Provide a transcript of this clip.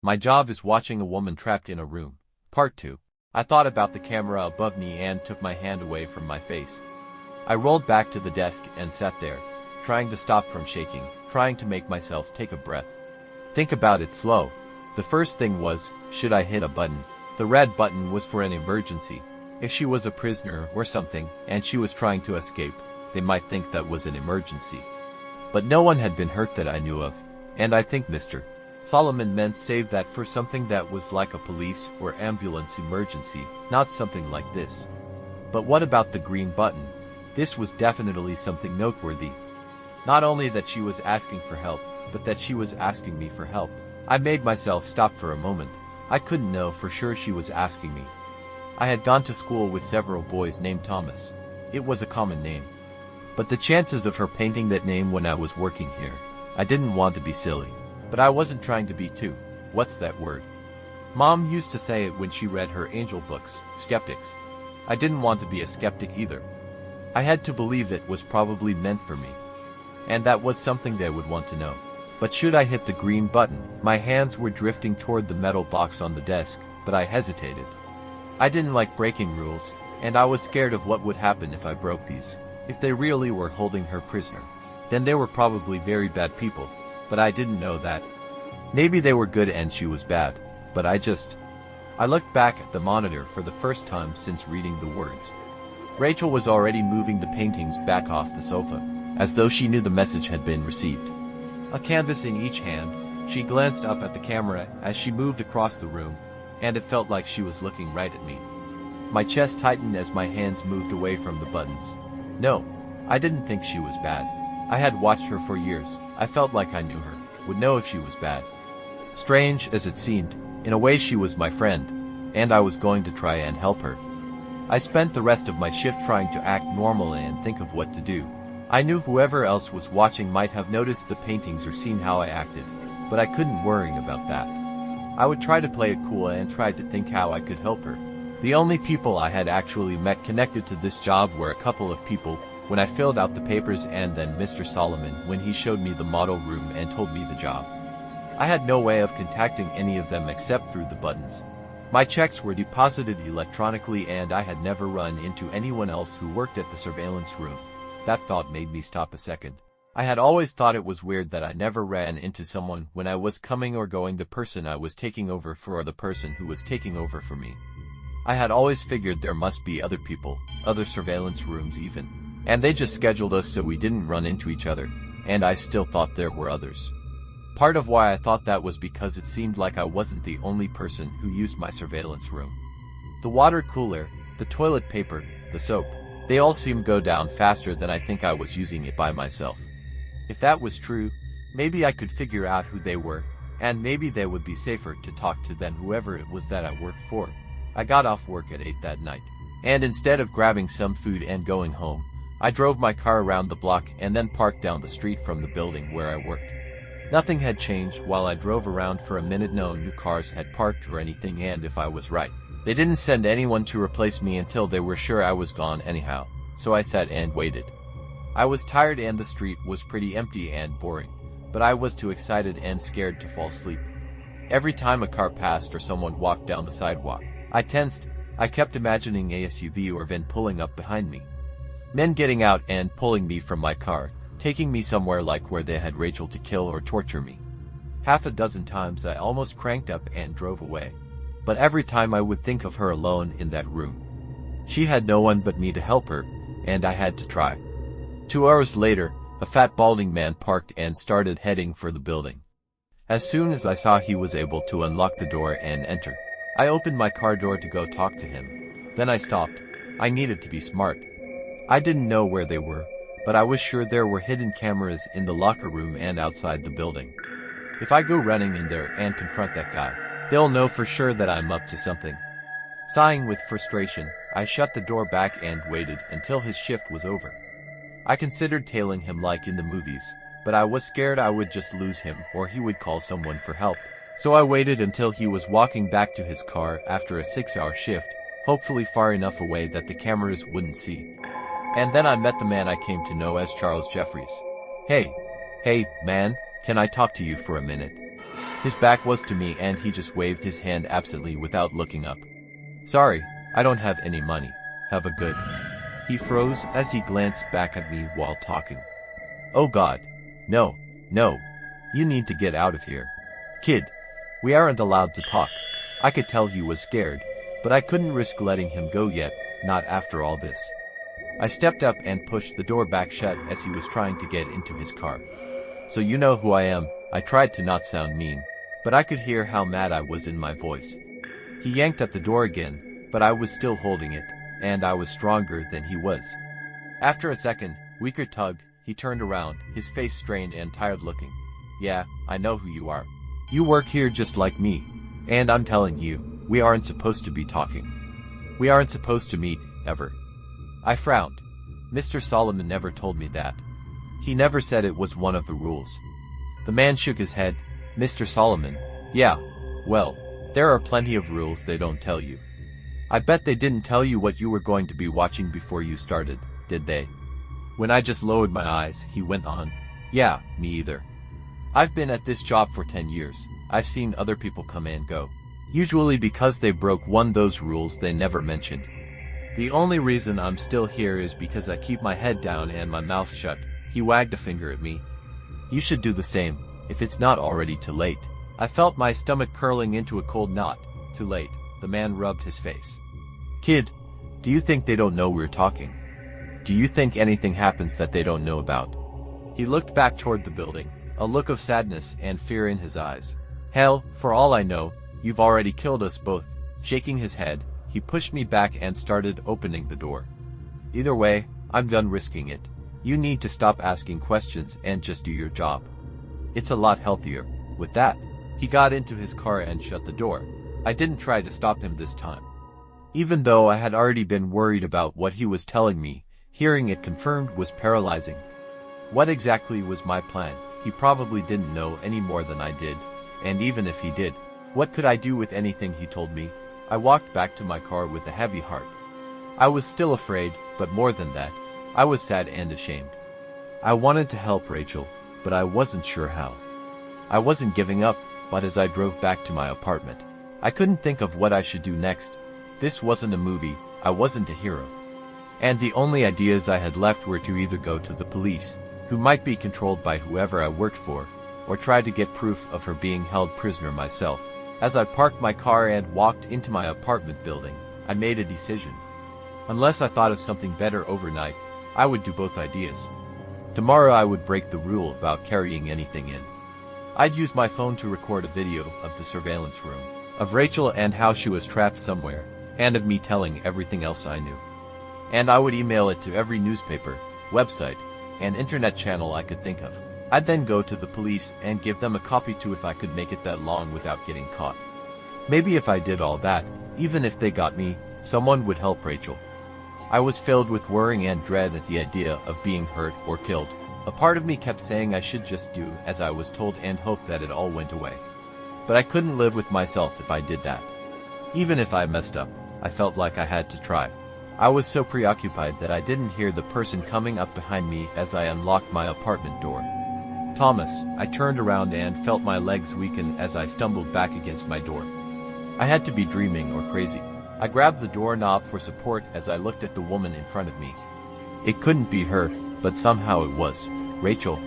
My job is watching a woman trapped in a room. Part 2. I thought about the camera above me and took my hand away from my face. I rolled back to the desk and sat there, trying to stop from shaking, trying to make myself take a breath. Think about it slow. The first thing was, should I hit a button? The red button was for an emergency. If she was a prisoner or something, and she was trying to escape, they might think that was an emergency. But no one had been hurt that I knew of, and I think Mr. Solomon meant save that for something that was like a police or ambulance emergency, not something like this. But what about the green button? This was definitely something noteworthy. Not only that she was asking for help, but that she was asking me for help. I made myself stop for a moment. I couldn't know for sure she was asking me. I had gone to school with several boys named Thomas. It was a common name. But the chances of her painting that name when I was working here, I didn't want to be silly. But I wasn't trying to be too. What's that word? Mom used to say it when she read her angel books, skeptics. I didn't want to be a skeptic either. I had to believe it was probably meant for me. And that was something they would want to know. But should I hit the green button? My hands were drifting toward the metal box on the desk, but I hesitated. I didn't like breaking rules, and I was scared of what would happen if I broke these. If they really were holding her prisoner, then they were probably very bad people. But I didn't know that. Maybe they were good and she was bad, but I looked back at the monitor for the first time since reading the words. Rachel was already moving the paintings back off the sofa, as though she knew the message had been received. A canvas in each hand, she glanced up at the camera as she moved across the room, and it felt like she was looking right at me. My chest tightened as my hands moved away from the buttons. No, I didn't think she was bad. I had watched her for years. I felt like I knew her, would know if she was bad. Strange as it seemed, in a way she was my friend, and I was going to try and help her. I spent the rest of my shift trying to act normal and think of what to do. I knew whoever else was watching might have noticed the paintings or seen how I acted, but I couldn't worry about that. I would try to play it cool and try to think how I could help her. The only people I had actually met connected to this job were a couple of people, when I filled out the papers, and then Mr. Solomon when he showed me the model room and told me the job. I had no way of contacting any of them except through the buttons. My checks were deposited electronically and I had never run into anyone else who worked at the surveillance room. That thought made me stop a second. I had always thought it was weird that I never ran into someone when I was coming or going, the person I was taking over for or the person who was taking over for me. I had always figured there must be other people, other surveillance rooms even. And they just scheduled us so we didn't run into each other, and I still thought there were others. Part of why I thought that was because it seemed like I wasn't the only person who used my surveillance room. The water cooler, the toilet paper, the soap, they all seemed to go down faster than I think I was using it by myself. If that was true, maybe I could figure out who they were, and maybe they would be safer to talk to than whoever it was that I worked for. I got off work at 8 that night, and instead of grabbing some food and going home, I drove my car around the block and then parked down the street from the building where I worked. Nothing had changed while I drove around for a minute. No new cars had parked or anything, and if I was right, they didn't send anyone to replace me until they were sure I was gone anyhow, so I sat and waited. I was tired and the street was pretty empty and boring, but I was too excited and scared to fall asleep. Every time a car passed or someone walked down the sidewalk, I tensed. I kept imagining a SUV or van pulling up behind me. Men getting out and pulling me from my car, taking me somewhere like where they had Rachel to kill or torture me. Half a dozen times I almost cranked up and drove away. But every time I would think of her alone in that room. She had no one but me to help her, and I had to try. 2 hours later, a fat balding man parked and started heading for the building. As soon as I saw he was able to unlock the door and enter, I opened my car door to go talk to him. Then I stopped. I needed to be smart. I didn't know where they were, but I was sure there were hidden cameras in the locker room and outside the building. If I go running in there and confront that guy, they'll know for sure that I'm up to something. Sighing with frustration, I shut the door back and waited until his shift was over. I considered tailing him like in the movies, but I was scared I would just lose him or he would call someone for help. So I waited until he was walking back to his car after a 6-hour shift, hopefully far enough away that the cameras wouldn't see. And then I met the man I came to know as Charles Jeffries. Hey, man, Can I talk to you for a minute? His back was to me and he just waved his hand absently without looking up. Sorry, I don't have any money. Have a good. He froze as he glanced back at me while talking. Oh God. No, no. You need to get out of here. Kid, we aren't allowed to talk. I could tell he was scared, but I couldn't risk letting him go yet, not after all this. I stepped up and pushed the door back shut as he was trying to get into his car. So you know who I am. I tried to not sound mean, but I could hear how mad I was in my voice. He yanked at the door again, but I was still holding it, and I was stronger than he was. After a second, weaker tug, he turned around, his face strained and tired looking. Yeah, I know who you are. You work here just like me, and I'm telling you, we aren't supposed to be talking. We aren't supposed to meet, ever. I frowned. Mr. Solomon never told me that. He never said it was one of the rules. The man shook his head. Mr. Solomon, yeah, well, there are plenty of rules they don't tell you. I bet they didn't tell you what you were going to be watching before you started, did they? When I just lowered my eyes, he went on. Yeah, me either. I've been at this job for 10 years. I've seen other people come and go. Usually because they broke one of those rules they never mentioned. The only reason I'm still here is because I keep my head down and my mouth shut. He wagged a finger at me. You should do the same, if it's not already too late. I felt my stomach curling into a cold knot. Too late. The man rubbed his face. Kid, do you think they don't know we're talking? Do you think anything happens that they don't know about? He looked back toward the building, a look of sadness and fear in his eyes. Hell, for all I know, you've already killed us both. Shaking his head, he pushed me back and started opening the door. Either way, I'm done risking it. You need to stop asking questions and just do your job. It's a lot healthier. With that, he got into his car and shut the door. I didn't try to stop him this time. Even though I had already been worried about what he was telling me, hearing it confirmed was paralyzing. What exactly was my plan? He probably didn't know any more than I did, and even if he did, what could I do with anything he told me? I walked back to my car with a heavy heart. I was still afraid, but more than that, I was sad and ashamed. I wanted to help Rachel, but I wasn't sure how. I wasn't giving up, but as I drove back to my apartment, I couldn't think of what I should do next. This wasn't a movie, I wasn't a hero. And the only ideas I had left were to either go to the police, who might be controlled by whoever I worked for, or try to get proof of her being held prisoner myself. As I parked my car and walked into my apartment building, I made a decision. Unless I thought of something better overnight, I would do both ideas. Tomorrow I would break the rule about carrying anything in. I'd use my phone to record a video of the surveillance room, of Rachel and how she was trapped somewhere, and of me telling everything else I knew. And I would email it to every newspaper, website, and internet channel I could think of. I'd then go to the police and give them a copy too if I could make it that long without getting caught. Maybe if I did all that, even if they got me, someone would help Rachel. I was filled with worrying and dread at the idea of being hurt or killed. A part of me kept saying I should just do as I was told and hope that it all went away. But I couldn't live with myself if I did that. Even if I messed up, I felt like I had to try. I was so preoccupied that I didn't hear the person coming up behind me as I unlocked my apartment door. Thomas, I turned around and felt my legs weaken as I stumbled back against my door. I had to be dreaming or crazy. I grabbed the doorknob for support as I looked at the woman in front of me. It couldn't be her, but somehow it was. Rachel.